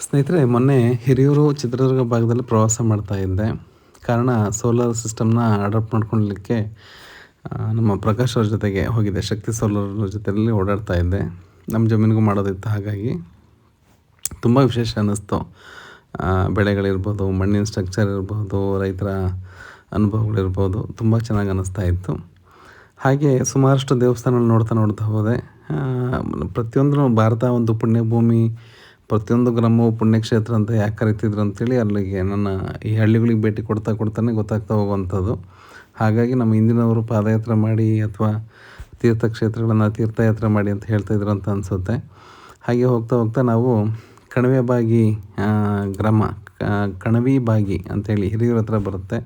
ಸ್ನೇಹಿತರೆ, ಮೊನ್ನೆ ಹಿರಿಯೂರು ಚಿತ್ರದುರ್ಗ ಭಾಗದಲ್ಲಿ ಪ್ರವಾಸ ಮಾಡ್ತಾ ಇದ್ದೆ. ಕಾರಣ ಸೋಲಾರ್ ಸಿಸ್ಟಮ್ನ ಅಡಾಪ್ಟ್ ಮಾಡ್ಕೊಳ್ಳಲಿಕ್ಕೆ ನಮ್ಮ ಪ್ರಕಾಶ್ ಅವ್ರ ಜೊತೆಗೆ ಹೋಗಿದ್ದೆ. ಶಕ್ತಿ ಸೋಲಾರ್ ಜೊತೆಯಲ್ಲಿ ಓಡಾಡ್ತಾ ಇದ್ದೆ. ನಮ್ಮ ಜಮೀನಿಗೂ ಮಾಡೋದಿತ್ತು. ಹಾಗಾಗಿ ತುಂಬ ವಿಶೇಷ ಅನ್ನಿಸ್ತು. ಬೆಳೆಗಳಿರ್ಬೋದು, ಮಣ್ಣಿನ ಸ್ಟ್ರಕ್ಚರ್ ಇರ್ಬೋದು, ರೈತರ ಅನುಭವಗಳಿರ್ಬೋದು, ತುಂಬ ಚೆನ್ನಾಗಿ ಅನ್ನಿಸ್ತಾ ಇತ್ತು. ಹಾಗೆ ಸುಮಾರಷ್ಟು ದೇವಸ್ಥಾನಗಳು ನೋಡ್ತಾ ಹೋದೆ. ಪ್ರತಿಯೊಂದು ಭಾರತ ಒಂದು ಪುಣ್ಯಭೂಮಿ, ಪ್ರತಿಯೊಂದು ಗ್ರಾಮವು ಪುಣ್ಯಕ್ಷೇತ್ರ ಅಂತ ಯಾಕೆ ಕರಿತಿದ್ರು ಅಂತೇಳಿ ಅಲ್ಲಿಗೆ ನನ್ನ ಈ ಹಳ್ಳಿಗಳಿಗೆ ಭೇಟಿ ಕೊಡ್ತಾನೆ ಗೊತ್ತಾಗ್ತಾ ಹೋಗುವಂಥದ್ದು. ಹಾಗಾಗಿ ನಮ್ಮ ಹಿಂದಿನವರು ಪಾದಯಾತ್ರೆ ಮಾಡಿ ಅಥವಾ ತೀರ್ಥಕ್ಷೇತ್ರಗಳನ್ನು ತೀರ್ಥಯಾತ್ರೆ ಮಾಡಿ ಅಂತ ಹೇಳ್ತಾಯಿದ್ರು ಅಂತ ಅನಿಸುತ್ತೆ. ಹಾಗೆ ಹೋಗ್ತಾ ನಾವು ಕಣವೆಬಾಗಿ ಗ್ರಾಮ, ಕಣವಿಬಾಗಿ ಅಂಥೇಳಿ ಹಿರಿಯೂರ ಹತ್ರ ಬರುತ್ತೆ,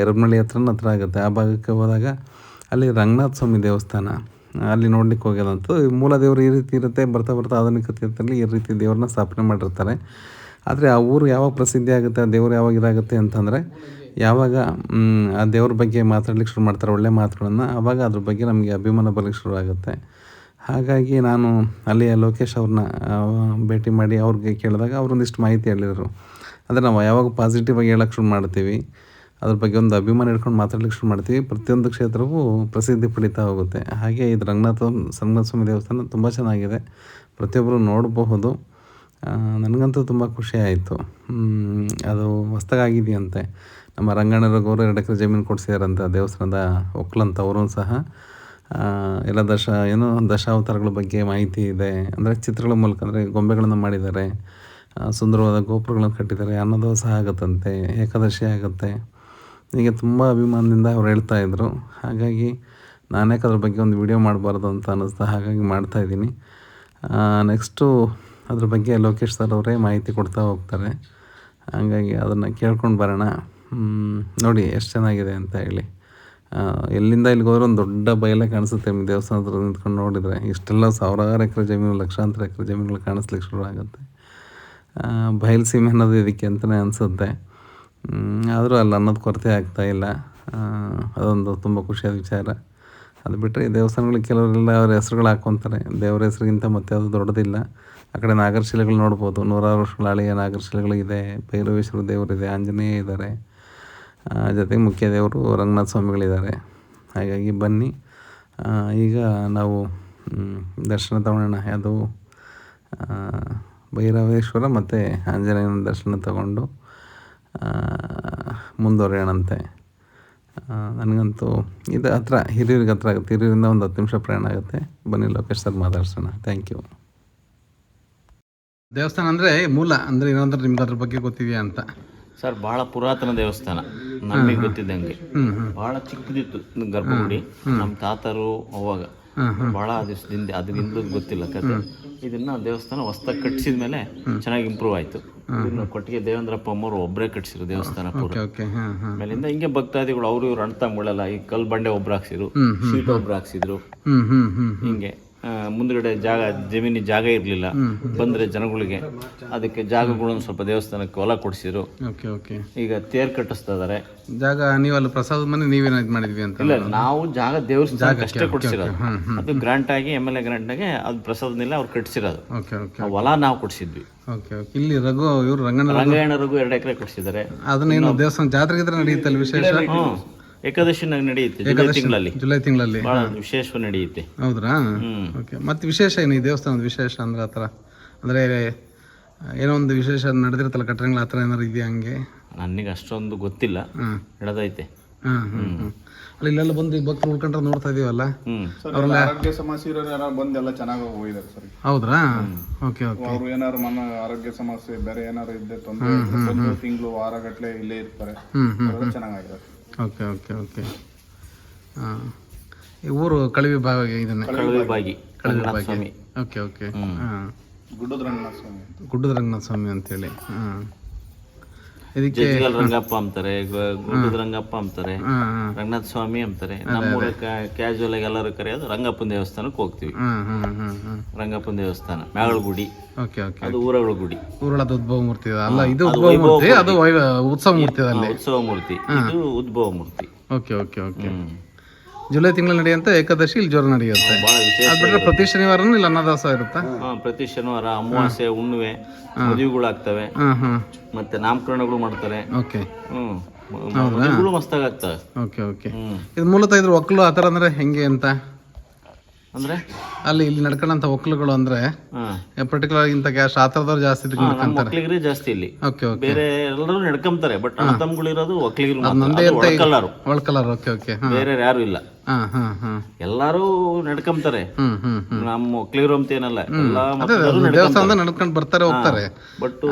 ಎರಮನಹಳ್ಳಿ ಹತ್ರ ಆಗುತ್ತೆ. ಆ ಭಾಗಕ್ಕೆ ಹೋದಾಗ ಅಲ್ಲಿ ರಂಗನಾಥ ಸ್ವಾಮಿ ದೇವಸ್ಥಾನ ಅಲ್ಲಿ ನೋಡ್ಲಿಕ್ಕೆ ಹೋಗ್ಯದಂತು. ಮೂಲ ದೇವರು ಈ ರೀತಿ ಇರುತ್ತೆ. ಬರ್ತಾ ಆಧುನಿಕ ತೀರ್ಥದಲ್ಲಿ ಈ ರೀತಿ ದೇವ್ರನ್ನ ಸ್ಥಾಪನೆ ಮಾಡಿರ್ತಾರೆ. ಆದರೆ ಆ ಊರು ಯಾವಾಗ ಪ್ರಸಿದ್ಧಿ ಆಗುತ್ತೆ, ಆ ದೇವರು ಯಾವಾಗ ಇದಾಗುತ್ತೆ ಅಂತಂದರೆ ಯಾವಾಗ ಆ ದೇವ್ರ ಬಗ್ಗೆ ಮಾತಾಡ್ಲಿಕ್ಕೆ ಶುರು ಮಾಡ್ತಾರೆ ಒಳ್ಳೆ ಮಾತುಗಳನ್ನು, ಆವಾಗ ಅದ್ರ ಬಗ್ಗೆ ನಮಗೆ ಅಭಿಮಾನ ಬರ್ಲಿಕ್ಕೆ ಶುರು ಆಗುತ್ತೆ. ಹಾಗಾಗಿ ನಾನು ಅಲ್ಲಿಯ ಲೋಕೇಶ್ ಅವ್ರನ್ನ ಭೇಟಿ ಮಾಡಿ ಅವ್ರಿಗೆ ಕೇಳಿದಾಗ ಅವರೊಂದಿಷ್ಟು ಮಾಹಿತಿ ಹೇಳಿದರು. ಅಂದರೆ ನಾವು ಯಾವಾಗ ಪಾಸಿಟಿವಾಗಿ ಹೇಳೋಕ್ಕೆ ಶುರು ಮಾಡ್ತೀವಿ, ಅದ್ರ ಬಗ್ಗೆ ಒಂದು ಅಭಿಮಾನ ಇಟ್ಕೊಂಡು ಮಾತಾಡ್ಲಿಕ್ಕೆ ಶುರು ಮಾಡ್ತೀವಿ, ಪ್ರತಿಯೊಂದು ಕ್ಷೇತ್ರವೂ ಪ್ರಸಿದ್ಧಿ ಪಡೀತಾ ಹೋಗುತ್ತೆ. ಹಾಗೆ ಇದು ರಂಗನಾಥ ಸ್ವಾಮಿ ದೇವಸ್ಥಾನ ತುಂಬ ಚೆನ್ನಾಗಿದೆ, ಪ್ರತಿಯೊಬ್ಬರು ನೋಡಬಹುದು. ನನಗಂತೂ ತುಂಬ ಖುಷಿ ಆಯಿತು. ಅದು ಹೊಸ್ದಾಗಿದೆಯಂತೆ. ನಮ್ಮ ರಂಗಣ್ಣರವರು 2 ಎಕರೆ ಜಮೀನು ಕೊಡಿಸಿದಾರಂತೆ ದೇವಸ್ಥಾನದ ಒಕ್ಕಲಂತ. ಅವರು ಸಹ ಎಲ್ಲ ದಶಾವತಾರಗಳ ಬಗ್ಗೆ ಮಾಹಿತಿ ಇದೆ. ಅಂದರೆ ಚಿತ್ರಗಳ ಮೂಲಕ, ಅಂದರೆ ಗೊಂಬೆಗಳನ್ನು ಮಾಡಿದ್ದಾರೆ, ಸುಂದರವಾದ ಗೋಪುರಗಳನ್ನು ಕಟ್ಟಿದ್ದಾರೆ, ಅನ್ನೋದು ಸಹ ಆಗುತ್ತಂತೆ, ಏಕಾದಶಿ ಆಗುತ್ತೆ. ಹೀಗೆ ತುಂಬ ಅಭಿಮಾನದಿಂದ ಅವ್ರು ಹೇಳ್ತಾಯಿದ್ರು. ಹಾಗಾಗಿ ನಾನ್ಯಾಕೆ ಅದ್ರ ಬಗ್ಗೆ ಒಂದು ವಿಡಿಯೋ ಮಾಡಬಾರ್ದು ಅಂತ ಅನ್ನಿಸ್ತಾ ಹಾಗಾಗಿ ಮಾಡ್ತಾಯಿದ್ದೀನಿ. ನೆಕ್ಸ್ಟು ಅದ್ರ ಬಗ್ಗೆ ಲೋಕೇಶ್ ಸರ್ ಅವರೇ ಮಾಹಿತಿ ಕೊಡ್ತಾ ಹೋಗ್ತಾರೆ. ಹಾಗಾಗಿ ಅದನ್ನು ಕೇಳ್ಕೊಂಡು ಬರೋಣ. ನೋಡಿ ಎಷ್ಟು ಚೆನ್ನಾಗಿದೆ ಅಂತ ಹೇಳಿ. ಎಲ್ಲಿಂದ ಇಲ್ಲಿಗೆ ಹೋದ್ರೆ ಒಂದು ದೊಡ್ಡ ಬಯಲೇ ಕಾಣಿಸುತ್ತೆ. ನಿಮ್ಗೆ ದೇವಸ್ಥಾನದ ಹತ್ರ ನಿಂತ್ಕೊಂಡು ನೋಡಿದರೆ ಇಷ್ಟೆಲ್ಲ ಸಾವಿರಾರು ಎಕರೆ ಜಮೀನು, ಲಕ್ಷಾಂತರ ಎಕರೆ ಜಮೀನುಗಳು ಕಾಣಿಸ್ಲಿಕ್ಕೆ ಶುರು ಆಗುತ್ತೆ. ಬಯಲು ಸೀಮೆ ಅನ್ನೋದು ಇದಕ್ಕೆ ಅಂತಲೇ ಅನಿಸುತ್ತೆ. ಆದರೂ ಅಲ್ಲಿ ಅನ್ನೋದು ಕೊರತೆ ಆಗ್ತಾಯಿಲ್ಲ. ಅದೊಂದು ತುಂಬ ಖುಷಿಯಾದ ವಿಚಾರ. ಅದು ಬಿಟ್ಟರೆ ಈ ದೇವಸ್ಥಾನಗಳಿಗೆ ಕೆಲವರೆಲ್ಲ ಅವ್ರ ಹೆಸ್ರುಗಳು ಹಾಕ್ಕೊತಾರೆ. ದೇವರ ಹೆಸರಿಗಿಂತ ಮತ್ತೆ ಅದು ದೊಡ್ಡದಿಲ್ಲ. ಆ ಕಡೆ ನಾಗರಶಿಲೆಗಳು ನೋಡ್ಬೋದು. 100 ವರ್ಷಗಳ ಹಳೆಯ ನಾಗರಶಿಲೆಗಳಿದೆ, ಭೈರವೇಶ್ವರ ದೇವರಿದೆ, ಆಂಜನೇಯ ಇದ್ದಾರೆ, ಜೊತೆಗೆ ಮುಖ್ಯ ದೇವರು ರಂಗನಾಥ ಸ್ವಾಮಿಗಳಿದ್ದಾರೆ. ಹಾಗಾಗಿ ಬನ್ನಿ, ಈಗ ನಾವು ದರ್ಶನ ತಗೊಳ್ಳೋಣ. ಅದು ಭೈರವೇಶ್ವರ ಮತ್ತು ಆಂಜನೇಯನ ದರ್ಶನ ತಗೊಂಡು ಮುಂದುವರೆಯೋಣಂತೆ. ನನಗಂತೂ ಇದು ಹತ್ರ, ಹಿರಿಯೂರಿಗೆ ಹತ್ರ ಆಗುತ್ತೆ. ಹಿರಿಯೂರಿಂದ ಒಂದು 10 ನಿಮಿಷ ಪ್ರಯಾಣ ಆಗುತ್ತೆ. ಬನ್ನಿ ಲೋಕೇಶ್ ಸರ್ ಮಾತಾಡ್ಸೋಣ. Thank you. ದೇವಸ್ಥಾನ ಅಂದರೆ ಮೂಲ ಅಂದರೆ ಏನಂದ್ರೆ ನಿಮ್ಗೆ ಅದ್ರ ಬಗ್ಗೆ ಗೊತ್ತಿದೆಯಾ ಅಂತ ಸರ್? ಭಾಳ ಪುರಾತನ ದೇವಸ್ಥಾನ, ನಮಗೆ ಗೊತ್ತಿದ್ದಂಗೆ. ಭಾಳ ಚಿಕ್ಕದಿತ್ತು ಗರ್ಭಗುಡಿ. ನಮ್ಮ ತಾತರು ಅವಾಗ ಭಾಳ ದಿವಸದಿಂದ ಅದರಿಂದ ಗೊತ್ತಿಲ್ಲ ಕತೆ. ಇದನ್ನ ದೇವಸ್ಥಾನ ಹೊಸ್ದಾಗಿ ಕಟ್ಟಿಸಿದ ಮೇಲೆ ಚೆನ್ನಾಗಿ ಇಂಪ್ರೂವ್ ಆಯಿತು. ಇದನ್ನು ಕೊಟ್ಟಿಗೆ ದೇವೇಂದ್ರಪ್ಪ ಅಮ್ಮವರು ಒಬ್ಬರೇ ಕಟ್ಟಿಸಿರು ದೇವಸ್ಥಾನ ಪೂರ. ಮೇಲಿಂದ ಹಿಂಗೆ ಭಕ್ತಾದಿಗಳು ಅವರು ಇವ್ರು ಅಣ್ತಂಬಳೆಲ್ಲ ಈ ಕಲ್ ಬಂಡೆ ಒಬ್ರು ಹಾಕ್ಸಿದ್ರು, ಶೀಟ್ ಒಬ್ರು ಹಾಕ್ಸಿದ್ರು. ಹಿಂಗೆ ಮುಂದ್ಗಡೆ ಜಮೀನಿಗೆ ಜಾಗ ಇರಲಿಲ್ಲ, ಬಂದರೆ ಜನಗಳಿಗೆ ಅದಕ್ಕೆ ಜಾಗಗಳನ್ನು ಸ್ವಲ್ಪ ದೇವಸ್ಥಾನಕ್ಕೆ ಹೊಲ ಕೊಡಿಸಿದ್ರು. ಈಗ ತೇರ್ ಕಟ್ಟಿಸ್ತಾ ಇದಾರೆ. ಜಾಗ ನೀವು ಅಲ್ಲಿ ಪ್ರಸಾದ ಮನೆ ನೀವೇನ ಇದು ಮಾಡಿದ್ವಿ ಅಂತ? ಇಲ್ಲ, ನಾವು ಜಾಗ ದೇವಸ್ಥಾನಕ್ಕೆ ಅಷ್ಟೇ ಕೊಡಿಸಿರೋದು. ಅದು ಗ್ರಾಂಟ್ ಆಗಿ MLA ಗ್ರಾಂಟ್ ಆಗಿ ಅದು ಪ್ರಸಾದನೆಲ್ಲ ಅವ್ರು ಕಟ್ಟಿಸಿರೋದು. ಹೊಲ ನಾವು ಕೊಡಿಸಿದ್ವಿ. ಇಲ್ಲಿ ರಂಗಣ್ಣ ರಘು 2 ಎಕರೆ ಕಟ್ಟಿಸಿದ್ದಾರೆ. ಅದನ್ನೇನು ದೇವಸ್ಥಾನ ಜಾತ್ರೆ ನಡೆಯುತ್ತಲ್ಲ ವಿಶೇಷ? ಏಕಾದಶಿನಾಗ ನಡೆಯುತ್ತೆ ಜುಲೈ ತಿಂಗಳಲ್ಲಿ ಬಹಳ ವಿಶೇಷವಾಗಿ ನಡೆಯುತ್ತೆ. ಹೌದ್ರಾ? ಮತ್ತೆ ವಿಶೇಷ ಏನು ಈ ದೇವಸ್ಥಾನದ ವಿಶೇಷ ಅಂದ್ರೆ? ಆ ಥರ ಅಂದರೆ ಏನೋ ಒಂದು ವಿಶೇಷ ನಡೆದಿರುತ್ತಲ್ಲ ಕಟ್ಟಡಗಳ ಆ ಥರ ಏನಾರು ಇದೆಯಾ ಹಂಗೆ? ನನಗೆ ಅಷ್ಟೊಂದು ಗೊತ್ತಿಲ್ಲ, ನಡೆದೈತೆ. ಅಲ್ಲಿ ಇಲ್ಲೆಲ್ಲ ಬಂದು ಭಕ್ತರು ಉಳ್ಕೊಂಡ್ರೆ ನೋಡ್ತಾ ಇದೀವಲ್ಲ, ಅವರೆಲ್ಲ ಆರೋಗ್ಯ ಸಮಸ್ಯೆ ಇರೋರು ಯಾರು ಬಂದೆಲ್ಲ ಚೆನ್ನಾಗಿ ಹೋಗಿದ್ದಾರೆ ಸರ್. ಹೌದ್ರಾ? Okay okay. ಅವರು ಏನಾರು ಆರೋಗ್ಯ ಸಮಸ್ಯೆ ಬೇರೆ ಏನಾರು ಇದ್ದೆ ತೊಂದರೆ ತಿಂಗಳು ವಾರಗಟ್ಟಲೆ ಇಲ್ಲೇ ಇರ್ತಾರೆ, ಚೆನ್ನಾಗಿದ್ದಾರೆ. Okay okay okay. ಈ ಊರು ಕಳವಿ ಭಾಗ ಇದನ್ನ ಕಳವಿಬಾಗಿ. Okay okay. ಗುಡ್ಡದ ರಂಗನಾಥ ಸ್ವಾಮಿ, ಗುಡ್ಡದ ರಂಗನಾಥ ಸ್ವಾಮಿ ಅಂತೇಳಿ. ಇದಕ್ಕೆ ರಂಗಪ್ಪ ಅಂತಾರೆ, ಗುಡ್ಡದ ರಂಗಪ್ಪ ಅಂತಾರೆ, ರಂಗನಾಥ ಸ್ವಾಮಿ ಅಂತಾರೆ. ನಮ್ಮ ಕ್ಯಾಶುವಲ್ ಆಗಿ ಎಲ್ಲರೂ ಕರೆಯೋದು ರಂಗಪ್ಪನ ದೇವಸ್ಥಾನಕ್ಕೆ ಹೋಗ್ತೀವಿ. ರಂಗಪ್ಪನ ದೇವಸ್ಥಾನ ಮ್ಯಾಗಳ ಗುಡಿ, ಅದು ಊರಗಳ ಗುಡಿ. ಊರಳದ ಉದ್ಭವ ಮೂರ್ತಿ ಅಲ್ಲ ಇದು? ಉದ್ಭವ ಮೂರ್ತಿ, ಅದು ಉತ್ಸವ ಮೂರ್ತಿ. ಅಲ್ಲಿ ಉತ್ಸವ ಮೂರ್ತಿ, ಇದು ಉದ್ಭವ ಮೂರ್ತಿ. Okay okay okay. ಜುಲೈ ತಿಂಗಳಲ್ಲಿ ನಡೆಯುವಂಥ ಏಕಾದಶಿ ಇಲ್ಲಿ ಜೋರ ನಡೆಯುತ್ತೆ. ಭಾಳ ವಿಶೇಷ. ಅದು ಬಿಟ್ಟರೆ ಪ್ರತಿ ಶನಿವಾರನೂ ಇಲ್ಲಿ ಅನ್ನದಾಸೋಹ ಇರುತ್ತಾ? ಪ್ರತಿ ಶನಿವಾರ ಅಮಾವಾಸ್ಯೆ, ಹುಣ್ಣಿಮೆ, ಮದುವೆಗಳಾಗ್ತವೆ, ಹಾಂ ಹಾಂ, ಮತ್ತೆ ನಾಮಕರಣಗಳು ಮಾಡ್ತಾರೆ. ಓಕೆ ಮದುವೆಗಳು ಮಸ್ತಾಗಿ ಆಗ್ತವೆ. Okay okay. ಇದು ಮೂಲತಃ ಇದ್ರ ಒಕ್ಕಲು ಆ ಥರ ಅಂದರೆ ಹೆಂಗೆ ಅಂತ ಅಂದ್ರೆ ಅಲ್ಲಿ ಇಲ್ಲಿ ನಡ್ಕೊಳ್ಳೋಂಥ ಒಕ್ಕಲುಗಳು ಅಂದರೆ ಪರ್ಟಿಕ್ಯುಲರ್ ಇಂಥ ಕ್ಯಾಸ್ಟ್ ಆ ಥರದವ್ರು ಜಾಸ್ತಿ ನಮ್ಮ ಒಕ್ಕಲಿಗರೇ ಜಾಸ್ತಿ ಇಲ್ಲಿ. Okay okay. ಬೇರೆ ಎಲ್ಲರೂ ನಡ್ಕೊಂತಾರೆ, ಬಟ್ ಅಣ್ಣತಮ್ಮಗಳು ಇರೋದು ಒಕ್ಕಲಿಗರು ನಂದೇ ಅಂತ ಒಳಕಲ್ಲಾರು, ಒಳ್ಕಲರ್. Okay okay. ಬೇರೆ ಯಾರು ಇಲ್ಲ. ಹಾಂ ಹಾಂ ಹಾಂ. ಎಲ್ಲಾರು ನಡ್ಕೊಂತಾರೆ. ಹ್ಮ್ ನಮ್ಮ ಒಕ್ಕಲಿಗರು ಅಂತ ಏನಲ್ಲ, ಎಲ್ಲಾ ದೇವಸ್ಥಾನದ ನಡ್ಕೊಂಡು ಬರ್ತಾರೆ ಹೋಗ್ತಾರೆ. ಬಟ್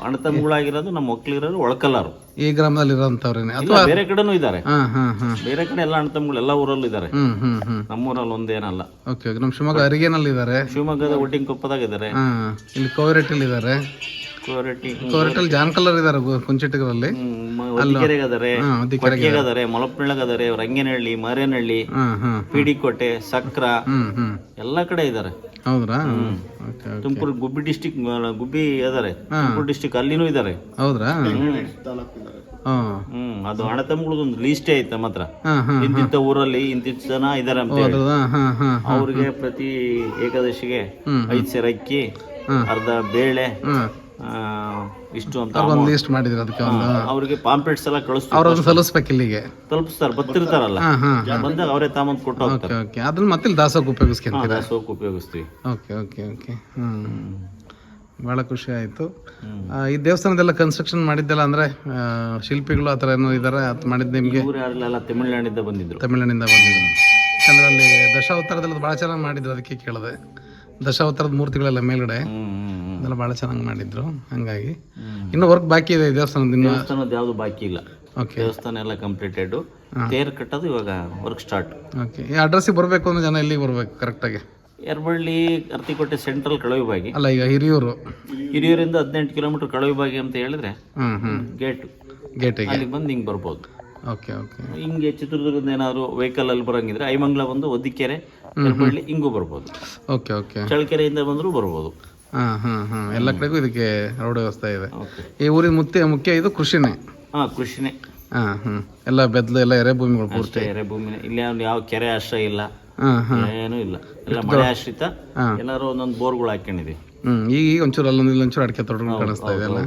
ಅಣ್ಣತಮ್ಮಗಳಾಗಿರೋದು ನಮ್ಮ ಒಕ್ಕಲಿಗರು ಒಳಕಲ್ಲಾರು. ಈ ಗ್ರಾಮದಲ್ಲಿ ಇರೋಂಥವ್ರೇನೆ ಅಥವಾ ಬೇರೆ ಕಡೆನೂ ಇದ್ದಾರೆ. ಹಾಂ ಹಾಂ ಹಾಂ. ಬೇರೆ ಕಡೆ ಎಲ್ಲ ಅಣ್ಣತಮ್ಮಗಳು ಎಲ್ಲ ಊರಲ್ಲೂ ಇದ್ದಾರೆ. ನಮ್ಮೂರಲ್ಲಿ ಒಂದೇನಲ್ಲ. Okay okay. ನಮ್ಮ ಶಿವಮೊಗ್ಗ ಅರಿಗೇನಲ್ಲಿ ಇದ್ದಾರೆ, ಶಿವಮೊಗ್ಗದ ಒಟ್ಟಿಂಕೊಪ್ಪದಾಗ ಇದ್ದಾರೆ, ಇಲ್ಲಿ ಕೋವಿರೆಟ್ಟಿಲಿ ಇದ್ದಾರೆ, ಕೋವಿರೆಟ್ಟಲ್ಲಿ ಜಾನ್ ಕಲ್ಲರ್ ಇದ್ದಾರೆ, ಕುಂಚಿಟಿಗರಲ್ಲಿ ಹೊದಿಕೆರೆಗದಾರೆ, ಕೊಟ್ಟಿಗೆಗದಾರೆ, ಮಲಪ್ನಳ್ಳಗದಾರೆ, ರಂಗೇನಹಳ್ಳಿ, ಮಾರೇನಹಳ್ಳಿ, ಪಿಡಿಕೋಟೆ, ಸಕ್ರ ಎಲ್ಲ ಕಡೆ ಇದ್ದಾರೆ. ಹೌದ್ರಾ? ತುಮಕೂರು ಗುಬ್ಬಿ ಡಿಸ್ಟಿಕ್, ಗುಬ್ಬಿ ಅದಾರೆ, ತುಮಕೂರು ಡಿಸ್ಟಿಕ್ ಅಲ್ಲಿನೂ ಇದ್ದಾರೆ. ಹೌದ್ರಾ? ಅದು ಅಣ್ಣತಮ್ಮಗಳದ್ದು ಒಂದು ಲೀಸ್ಟೇ ಐತೆ ನಮ್ಮ ಹತ್ರ. ಇಂತಿಂತ ಊರಲ್ಲಿ ಇಂತಿಂತ ಜನ ಇದಾರೆ ಅಂತ ಹೇಳಿ. ಅವ್ರಿಗೆ ಪ್ರತಿ ಏಕಾದಶಿಗೆ 5 ಸೇರ್ ಅಕ್ಕಿ, ಅರ್ಧ ಬೇಳೆ, ಇಷ್ಟು ಅಂತ ಒಂದು ಲಿಸ್ಟ್ ಮಾಡಿದ್ರು. ಅದಕ್ಕೆ ಅವ್ರಿಗೆ ಪಾಂಪ್ಲೆಟ್ಸ್ ಎಲ್ಲ ಕಳಿಸ್ತಾರೆ, ಅವ್ರನ್ನ ಸಲ್ಲಿಸ್ಬೇಕು ಇಲ್ಲಿಗೆ ತಲುಪಿಸ್ತಾರೆ, ಬರ್ತಿರ್ತಾರಲ್ಲ, ಬಂದಾಗ ಅವರೇ ತಾಮಂದ್ ಕೊಟ್ಟು ಹೋಗ್ತಾರೆ. ಓಕೆ. ಅದನ್ನ ಮತ್ತೆ ಇಲ್ಲಿ ದಾಸೋಹಕ್ಕೆ ಉಪಯೋಗಿಸ್ಕೊಂತೀರಾ? ದಾಸೋಹಕ್ಕೆ ಉಪಯೋಗಿಸ್ತೀವಿ. Okay okay okay. ಭಾಳ ಖುಷಿ ಆಯಿತು. ಈ ದೇವಸ್ಥಾನದೆಲ್ಲ ಕನ್ಸ್ಟ್ರಕ್ಷನ್ ಮಾಡಿದ್ದೆಲ್ಲ ಅಂದರೆ ಶಿಲ್ಪಿಗಳು ಆ ಥರ ಏನೋ ಇದ್ದಾರೆ ಅದು ಮಾಡಿದ್ದು ನಿಮಗೆ? ಯಾರೆಲ್ಲ ತಮಿಳ್ನಾಡಿಂದ ಬಂದಿದ್ರು. ತಮಿಳ್ನಾಡಿಂದ ಬಂದಿದ್ರು. ಯಾಕಂದರೆ ಅಲ್ಲಿ ದಶಾವತಾರದಲ್ಲಿ ಭಾಳ ಚೆನ್ನಾಗಿ ಮಾಡಿದ್ರು, ಅದಕ್ಕೆ ಕೇಳಿದೆ. ದಶಾವತಾರದ ಮೂರ್ತಿಗಳೆಲ್ಲ ಮೇಲ್ಗಡೆ ಅದೆಲ್ಲ ಭಾಳ ಚೆನ್ನಾಗಿ ಮಾಡಿದ್ರು. ಹಂಗಾಗಿ ಇನ್ನೂ ವರ್ಕ್ ಬಾಕಿ ಇದೆ ದೇವಸ್ಥಾನದಿಂದ? ದೇವಸ್ಥಾನದ ಯಾವುದು ಬಾಕಿ ಇಲ್ಲ. ಓಕೆ. ದೇವಸ್ಥಾನ ಎಲ್ಲ ಕಂಪ್ಲೀಟೆಡ್. ತೇರು ಕಟ್ಟೋದು ಇವಾಗ ವರ್ಕ್ ಸ್ಟಾರ್ಟ್. ಓಕೆ. ಈ ಅಡ್ರೆಸ್ಸಿಗೆ ಬರಬೇಕು ಅಂದ್ರೆ ಜನ ಎಲ್ಲಿಗೆ ಬರಬೇಕು ಕರೆಕ್ಟಾಗಿ? ಯರಬಳ್ಳಿ, ಅರ್ತಿಕೋಟೆ ಸೆಂಟ್ರಲ್ ಕಳವಿಬಾಗಿ. ಅಲ್ಲ, ಈಗ ಹಿರಿಯೂರಿಂದ 18 ಕಿಲೋಮೀಟರ್ ಕಳವಿಬಾಗಿ ಅಂತ ಹೇಳಿದ್ರೆ ಗೇಟಿಗೆ ಅಲ್ಲಿಗೆ ಬಂದು ಹಿಂಗೆ ಬರ್ಬೋದು. Okay okay. ಹಿಂಗೆ ಚಿತ್ರದುರ್ಗದ ಏನಾದ್ರು ವೆಹಿಕಲ್ ಅಲ್ಲಿ ಬರಂಗಿದ್ರೆ ಐಮಂಗ್ಲ ಬಂದು ಹೊದಿಕೆರೆ, ಯರಬಳ್ಳಿ ಹಿಂಗೂ ಬರ್ಬೋದು. Okay okay. ಚಳ್ಳಕೆರೆಯಿಂದ ಬಂದರೂ ಬರ್ಬೋದು. ಎಲ್ಲ ಕಡೆಗೂ ಇದಕ್ಕೆ ರೋಡ್ ವ್ಯವಸ್ಥೆ ಇದೆ. ಈ ಊರಿನ ಮುಖ್ಯ ಇದು ಕೃಷಿನೇ? ಕೃಷಿನೇ. ಎಲ್ಲ ಬೆದ್ಲು, ಎಲ್ಲ ಎರೆ ಭೂಮಿಗಳು ಪೂರ್ತಿ ಎರೆ ಭೂಮಿನೇ. ಇಲ್ಲಿ ಯಾವ ಕೆರೆ ಆಶ್ರಯ ಇಲ್ಲ, ಏನೂ ಇಲ್ಲ, ಎಲ್ಲ ಮಳೆ ಆಶ್ರಿತ. ಎಲ್ಲರೂ ಒಂದೊಂದು ಬೋರ್ಗಳು ಹಾಕೊಂಡಿದೆ. ಈಗ ಒಂಚೂರು ಅಲ್ಲೊಂದು ಇಲ್ಲೊಂಚೂರು ಅಡಿಕೆ ತೋಟಗಳು ಕಾಣಿಸ್ತಾ ಇದೆ ಅಲ್ಲ?